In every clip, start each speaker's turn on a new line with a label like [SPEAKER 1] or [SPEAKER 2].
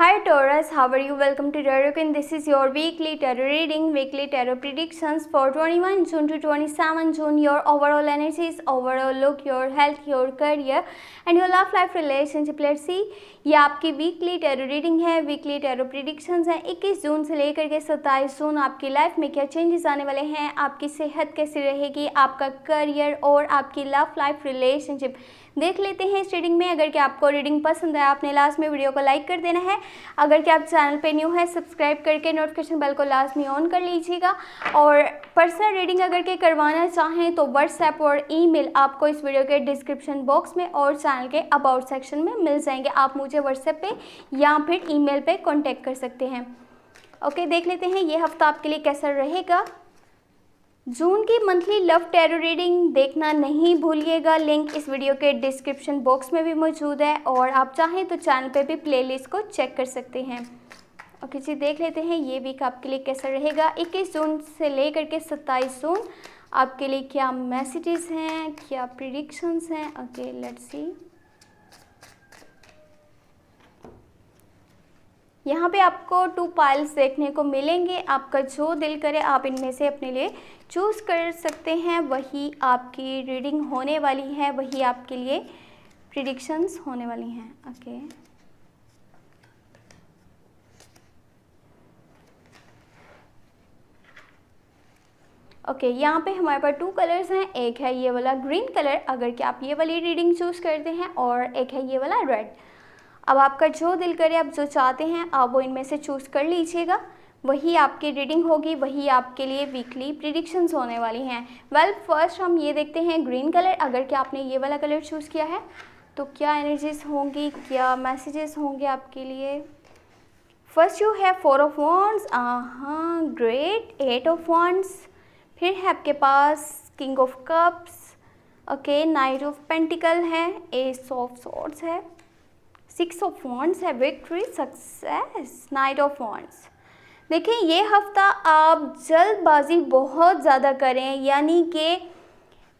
[SPEAKER 1] Hi Taurus, how are you? Welcome to Tarot Queen. This is your weekly tarot reading, weekly tarot predictions for 21 June to 27 June. Your overall energies, overall look, your health, your career and your love life relationship. Let's see. ये आपकी weekly tarot reading है, weekly tarot predictions हैं। 21 जून से लेकर के 27 जून आपकी life में क्या चेंजेस आने वाले हैं, आपकी सेहत कैसी रहेगी, आपका करियर और आपकी लव लाइफ रिलेशनशिप देख लेते हैं इस रीडिंग में। अगर क्या आपको रीडिंग पसंद है आपने लास्ट में वीडियो को लाइक कर देना है। अगर क्या आप चैनल पे न्यू है सब्सक्राइब करके नोटिफिकेशन बेल को लास्ट में ऑन कर लीजिएगा। और पर्सनल रीडिंग अगर के करवाना चाहें तो व्हाट्सएप और ईमेल आपको इस वीडियो के डिस्क्रिप्शन बॉक्स में और चैनल के अबाउट सेक्शन में मिल जाएंगे। आप मुझे व्हाट्सएप पे या फिर ईमेल पे कांटेक्ट कर सकते हैं। ओके, देख लेते हैं ये हफ्ता आपके लिए कैसा रहेगा। जून की मंथली लव टैरो रीडिंग देखना नहीं भूलिएगा, लिंक इस वीडियो के डिस्क्रिप्शन बॉक्स में भी मौजूद है और आप चाहें तो चैनल पे भी प्लेलिस्ट को चेक कर सकते हैं। ओके जी, देख लेते हैं ये वीक आपके लिए कैसा रहेगा। 21 जून से लेकर के 27 जून आपके लिए क्या मैसेजेस हैं, क्या प्रिडिक्शंस हैं। Okay, let's see. यहाँ पे आपको 2 पाइल्स देखने को मिलेंगे। आपका जो दिल करे आप इनमें से अपने लिए चूज़ कर सकते हैं, वही आपकी रीडिंग होने वाली है, वही आपके लिए प्रिडिक्शंस होने वाली हैं। ओके, यहाँ पे हमारे पास 2 कलर्स हैं। एक है ये वाला ग्रीन कलर अगर कि आप ये वाली रीडिंग चूज़ करते हैं, और एक है ये वाला रेड। अब आपका जो दिल करे आप जो चाहते हैं आप वो इनमें से चूज़ कर लीजिएगा, वही आपकी रीडिंग होगी, वही आपके लिए वीकली प्रिडिक्शंस होने वाली हैं। वेल, फर्स्ट हम ये देखते हैं ग्रीन कलर। अगर कि आपने ये वाला कलर चूज़ किया है तो क्या एनर्जीज होंगी, क्या मैसेजेस होंगे आपके लिए। फर्स्ट यू है 4 of wands, great. 8 of wands, फिर है आपके पास king of cups, okay, knight of pentacle है, एस ऑफ सॉर्ड्स है, 6 ऑफ वॉन्ड्स है, victory, success, knight of wands. देखिए ये हफ्ता आप जल्दबाजी बहुत ज़्यादा करें, यानी कि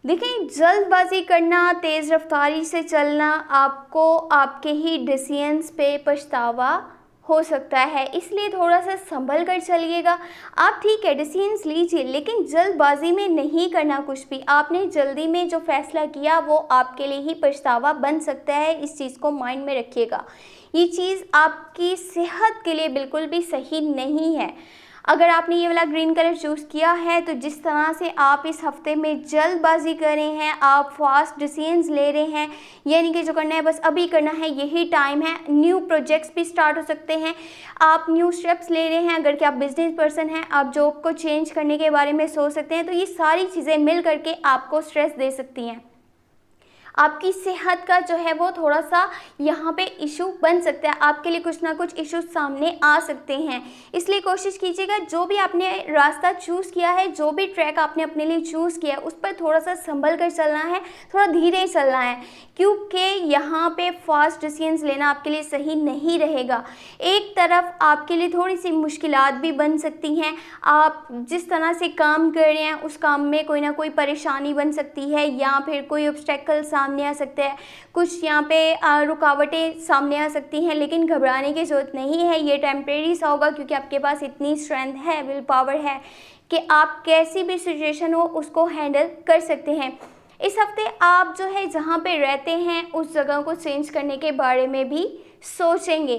[SPEAKER 1] देखिए जल्दबाजी करना, तेज़ रफ्तारी से चलना आपको आपके ही डिसीजंस पे पछतावा हो सकता है, इसलिए थोड़ा सा संभल कर चलिएगा। आप ठीक है डिसीजंस लीजिए, लेकिन जल्दबाजी में नहीं करना कुछ भी। आपने जल्दी में जो फैसला किया वो आपके लिए ही पछतावा बन सकता है, इस चीज़ को माइंड में रखिएगा। ये चीज़ आपकी सेहत के लिए बिल्कुल भी सही नहीं है। अगर आपने ये वाला ग्रीन कलर चूज़ किया है तो जिस तरह से आप इस हफ्ते में जल्दबाजी कर रहे हैं, आप फास्ट डिसीजंस ले रहे हैं, यानी कि जो करना है बस अभी करना है, यही टाइम है। न्यू प्रोजेक्ट्स भी स्टार्ट हो सकते हैं, आप न्यू स्टेप्स ले रहे हैं। अगर कि आप बिजनेस पर्सन हैं, आप जॉब को चेंज करने के बारे में सोच सकते हैं। तो ये सारी चीज़ें मिल करके आपको स्ट्रेस दे सकती हैं। आपकी सेहत का जो है वो थोड़ा सा यहाँ पे इशू बन सकता है, आपके लिए कुछ ना कुछ इश्यूज सामने आ सकते हैं। इसलिए कोशिश कीजिएगा जो भी आपने रास्ता चूज़ किया है, जो भी ट्रैक आपने अपने लिए चूज़ किया है, उस पर थोड़ा सा संभल कर चलना है, थोड़ा धीरे चलना है, क्योंकि यहाँ पे फास्ट डिसीजंस लेना आपके लिए सही नहीं रहेगा। एक तरफ आपके लिए थोड़ी सी मुश्किलात भी बन सकती हैं। आप जिस तरह से काम कर रहे हैं उस काम में कोई ना कोई परेशानी बन सकती है, या फिर कोई ऑब्स्टेकल सामने आ सकता है, कुछ यहाँ पे रुकावटें सामने आ सकती हैं। लेकिन घबराने की ज़रूरत नहीं है, ये टेम्परेरी सा होगा, क्योंकि आपके पास इतनी स्ट्रेंथ है, विल पावर है कि आप कैसी भी सिचुएशन हो उसको हैंडल कर सकते हैं। इस हफ्ते आप जो है जहाँ पे रहते हैं उस जगह को चेंज करने के बारे में भी सोचेंगे,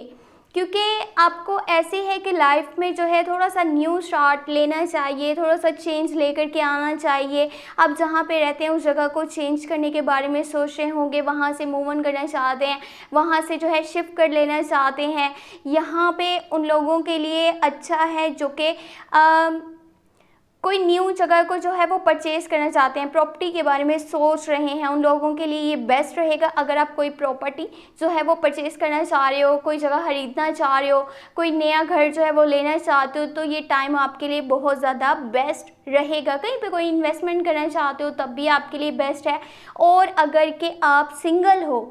[SPEAKER 1] क्योंकि आपको ऐसे है कि लाइफ में जो है थोड़ा सा न्यू स्टार्ट लेना चाहिए, थोड़ा सा चेंज लेकर के आना चाहिए। आप जहाँ पे रहते हैं उस जगह को चेंज करने के बारे में सोच रहे होंगे, वहाँ से मूव ऑन करना चाहते हैं, वहाँ से जो है शिफ्ट कर लेना चाहते हैं। यहाँ पे उन लोगों के लिए अच्छा है जो कि कोई न्यू जगह को जो है वो परचेज़ करना चाहते हैं, प्रॉपर्टी के बारे में सोच रहे हैं, उन लोगों के लिए ये बेस्ट रहेगा। अगर आप कोई प्रॉपर्टी जो है वो परचेज़ करना चाह रहे हो, कोई जगह खरीदना चाह रहे हो, कोई नया घर जो है वो लेना चाहते हो, तो ये टाइम आपके लिए बहुत ज़्यादा बेस्ट रहेगा। कहीं पे कोई इन्वेस्टमेंट करना चाहते हो तब भी आपके लिए बेस्ट है। और अगर कि आप सिंगल हो,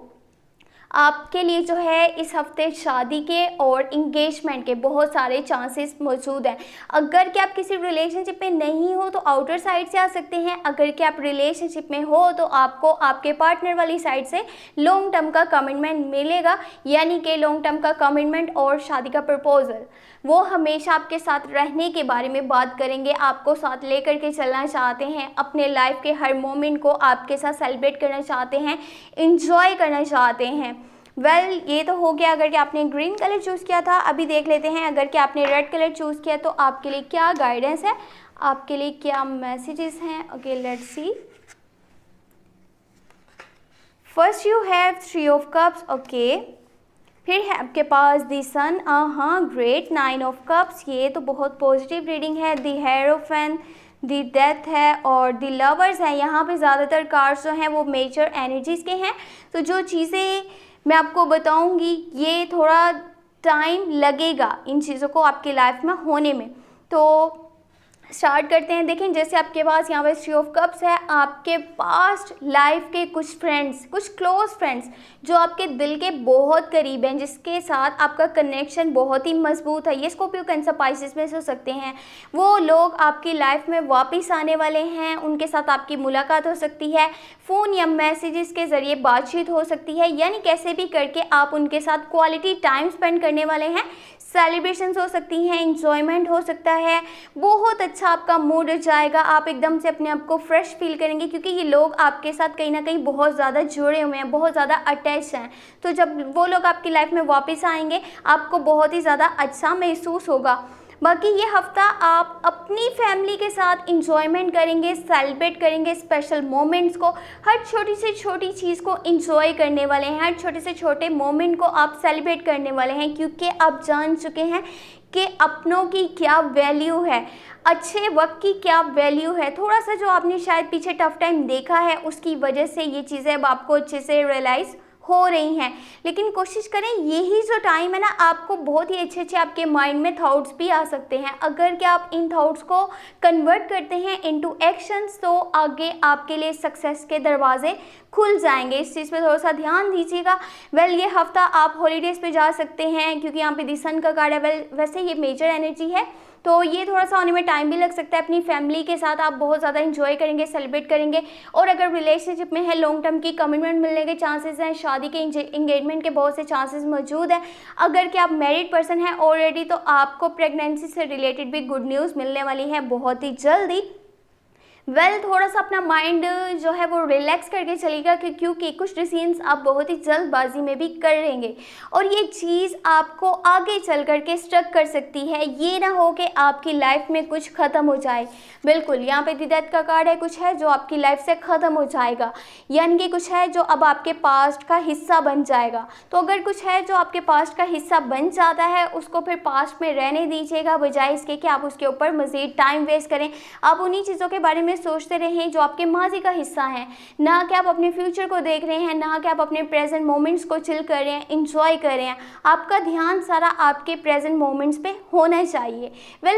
[SPEAKER 1] आपके लिए जो है इस हफ्ते शादी के और इंगेजमेंट के बहुत सारे चांसेस मौजूद हैं। अगर कि आप किसी रिलेशनशिप में नहीं हो तो आउटर साइड से आ सकते हैं, अगर कि आप रिलेशनशिप में हो तो आपको आपके पार्टनर वाली साइड से लॉन्ग टर्म का कमिटमेंट मिलेगा, यानी कि लॉन्ग टर्म का कमिटमेंट और शादी का प्रपोजल। वो हमेशा आपके साथ रहने के बारे में बात करेंगे, आपको साथ लेकर के चलना चाहते हैं, अपने लाइफ के हर मोमेंट को आपके साथ सेलिब्रेट करना चाहते हैं, इंजॉय करना चाहते हैं। ये तो हो गया अगर कि आपने ग्रीन कलर चूज़ किया था। अभी देख लेते हैं अगर कि आपने रेड कलर चूज़ किया तो आपके लिए क्या गाइडेंस है, आपके लिए क्या मैसेजेस हैं। Okay, let's see. First you have 3 of cups. Okay, फिर है आपके पास दी सन। हाँ, ग्रेट। 9 ऑफ कप्स, ये तो बहुत पॉजिटिव रीडिंग है। दी हेरोफेन, दी डेथ है और दी लवर्स है। यहाँ पे ज़्यादातर कार्ड्स जो हैं वो मेजर एनर्जीज़ के हैं। तो जो चीज़ें मैं आपको बताऊँगी ये थोड़ा टाइम लगेगा इन चीज़ों को आपकी लाइफ में होने में। तो स्टार्ट करते हैं। देखें, जैसे आपके पास यहाँ पे 3 ऑफ कप्स है, आपके पास्ट लाइफ के कुछ फ्रेंड्स, कुछ क्लोज फ्रेंड्स जो आपके दिल के बहुत करीब हैं, जिसके साथ आपका कनेक्शन बहुत ही मजबूत है। ये स्कॉर्पियो, कैंसर, पाइसेस में हो सकते हैं। वो लोग आपकी लाइफ में वापस आने वाले हैं, उनके साथ आपकी मुलाकात हो सकती है, फ़ोन या मैसेजेस के ज़रिए बातचीत हो सकती है, यानी कैसे भी करके आप उनके साथ क्वालिटी टाइम स्पेंड करने वाले हैं। सेलिब्रेशंस हो सकती हैं, इंजॉयमेंट हो सकता है, बहुत अच्छा आपका मूड हो जाएगा, आप एकदम से अपने आप को फ्रेश फील करेंगे क्योंकि ये लोग आपके साथ कहीं ना कहीं बहुत ज़्यादा जुड़े हुए हैं, बहुत ज़्यादा अटैच हैं। तो जब वो लोग आपकी लाइफ में वापस आएंगे आपको बहुत ही ज़्यादा अच्छा महसूस होगा। बाकी ये हफ्ता आप अपनी फैमिली के साथ इंजॉयमेंट करेंगे, सेलिब्रेट करेंगे स्पेशल मोमेंट्स को, हर छोटी से छोटी चीज़ को इंजॉय करने वाले हैं, हर छोटे से छोटे मोमेंट को आप सेलिब्रेट करने वाले हैं, क्योंकि आप जान चुके हैं कि अपनों की क्या वैल्यू है, अच्छे वक्त की क्या वैल्यू है। थोड़ा सा जो आपने शायद पीछे टफ टाइम देखा है उसकी वजह से ये चीज़ें अब आपको अच्छे से रियलाइज़ हो रही हैं, लेकिन कोशिश करें यही जो टाइम है ना, आपको बहुत ही अच्छे आपके माइंड में थॉट्स भी आ सकते हैं। अगर क्या आप इन थॉट्स को कन्वर्ट करते हैं इनटू एक्शंस तो आगे आपके लिए सक्सेस के दरवाजे खुल जाएंगे। इस चीज़ पे थोड़ा सा ध्यान दीजिएगा। ये हफ्ता आप हॉलीडेज़ पे जा सकते हैं क्योंकि यहाँ पे दी सन का कार्ड है। वैसे ये मेजर एनर्जी है तो ये थोड़ा सा होने में टाइम भी लग सकता है। अपनी फैमिली के साथ आप बहुत ज़्यादा इंजॉय करेंगे, सेलिब्रेट करेंगे। और अगर रिलेशनशिप में है लॉन्ग टर्म की कमिटमेंट मिलने के चांसेस हैं, शादी के एंगेजमेंट के बहुत से चांसेस मौजूद हैं। अगर कि आप मैरिड पर्सन हैं ऑलरेडी तो आपको प्रेगनेंसी से रिलेटेड भी गुड न्यूज़ मिलने वाली है बहुत ही जल्दी। थोड़ा सा अपना माइंड जो है वो रिलैक्स करके चलेगा क्योंकि कुछ डिसीजंस आप बहुत ही जल्दबाजी में भी कर लेंगे और ये चीज़ आपको आगे चल करके स्ट्रक कर सकती है। ये ना हो कि आपकी लाइफ में कुछ ख़त्म हो जाए। बिल्कुल, यहाँ पे दी डेथ का कार्ड है, कुछ है जो आपकी लाइफ से ख़त्म हो जाएगा, यानी कि कुछ है जो अब आपके पास्ट का हिस्सा बन जाएगा। तो अगर कुछ है जो आपके पास्ट का हिस्सा बन जाता है उसको फिर पास्ट में रहने दीजिएगा, बजाय इसके कि आप उसके ऊपर मज़ीद टाइम वेस्ट करें। आप उन्हीं चीज़ों के बारे में सोचते रहें जो आपके माजी का हिस्सा है, ना कि आप अपने फ्यूचर को देख रहे हैं, ना कि आप अपने प्रेजेंट मोमेंट्स को चिल कर रहे हैं, इंजॉय कर रहे हैं। आपका ध्यान सारा आपके प्रेजेंट मोमेंट्स पे होना चाहिए।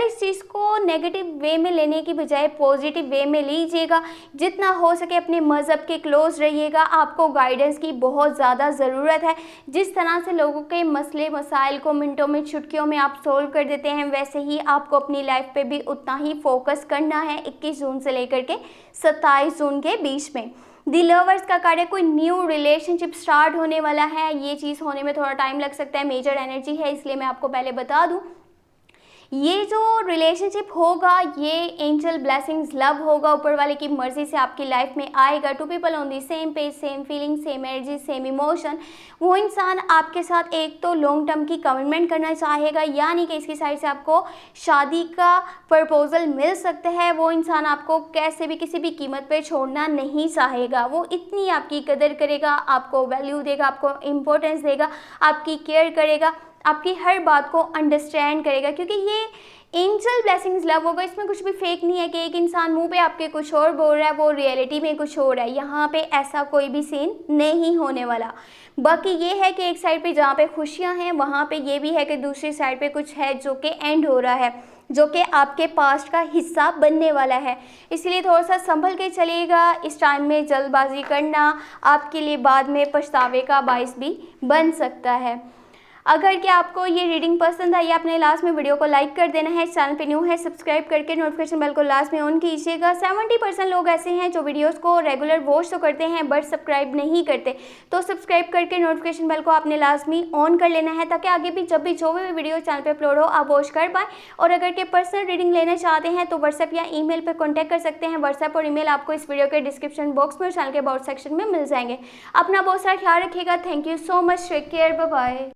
[SPEAKER 1] इस चीज़ को नेगेटिव वे में लेने की बजाय पॉजिटिव वे में लीजिएगा। जितना हो सके अपने मज़हब के क्लोज रहिएगा। आपको गाइडेंस की बहुत ज़्यादा ज़रूरत है। जिस तरह से लोगों के मसले मसाइल को मिनटों में चुटकियों में आप सोल्व कर देते हैं, वैसे ही आपको अपनी लाइफ पे भी उतना ही फोकस करना है 21 जून से लेकर के 27 जून के बीच में। दी लवर्स का कार्ड है, कोई न्यू रिलेशनशिप स्टार्ट होने वाला है। ये चीज़ होने में थोड़ा टाइम लग सकता है, मेजर एनर्जी है, इसलिए मैं आपको पहले बता दूं ये जो रिलेशनशिप होगा ये एंजल ब्लेसिंग्स लव होगा, ऊपर वाले की मर्जी से आपकी लाइफ में आएगा। 2 people on the same page, same feeling, same energy, same emotion. वो इंसान आपके साथ एक तो लॉन्ग टर्म की कमिटमेंट करना चाहेगा, यानी कि इसकी साइड से आपको शादी का प्रपोजल मिल सकता है। वो इंसान आपको कैसे भी किसी भी कीमत पे छोड़ना नहीं चाहेगा। वो इतनी आपकी कदर करेगा, आपको वैल्यू देगा, आपको इम्पोर्टेंस देगा, आपकी केयर करेगा, आपकी हर बात को अंडरस्टैंड करेगा, क्योंकि ये एंजल ब्लेसिंग्स लव होगा। इसमें कुछ भी फेक नहीं है कि एक इंसान मुंह पे आपके कुछ और बोल रहा है, वो रियलिटी में कुछ और है। यहाँ पे ऐसा कोई भी सीन नहीं होने वाला। बाकी ये है कि एक साइड पे जहाँ पे खुशियाँ हैं वहाँ पे ये भी है कि दूसरी साइड पे कुछ है जो कि एंड हो रहा है, जो कि आपके पास्ट का हिस्सा बनने वाला है। इसलिए थोड़ा सा संभल के चलिएगा। इस टाइम में जल्दबाजी करना आपके लिए बाद में पछतावे का बाइस भी बन सकता है। अगर क्या आपको ये रीडिंग पसंद आई, आपने लास्ट में वीडियो को लाइक कर देना है। चैनल पे न्यू है सब्सक्राइब करके नोटिफिकेशन बेल को लास्ट में ऑन कीजिएगा। 70% लोग ऐसे हैं जो वीडियोस को रेगुलर वॉच तो करते हैं बट सब्सक्राइब नहीं करते, तो सब्सक्राइब करके नोटिफिकेशन बेल को आपने लास्ट में ऑन कर लेना है, ताकि आगे भी जब भी जो भी वीडियो चैनल पर अपलोड हो आप वॉच कर पाएँ। और अगर के पर्सनल रीडिंग लेना चाहते हैं तो व्हाट्सएप या ईमेल पर कॉन्टैक्ट कर सकते हैं। व्हाट्सएप और ईमेल आपको इस वीडियो के डिस्क्रिप्शन बॉक्स में और चैनल के अबाउट सेक्शन में मिल जाएंगे। अपना बहुत सारा ख्याल रखिएगा। Thank you so much. Take care. Bye bye.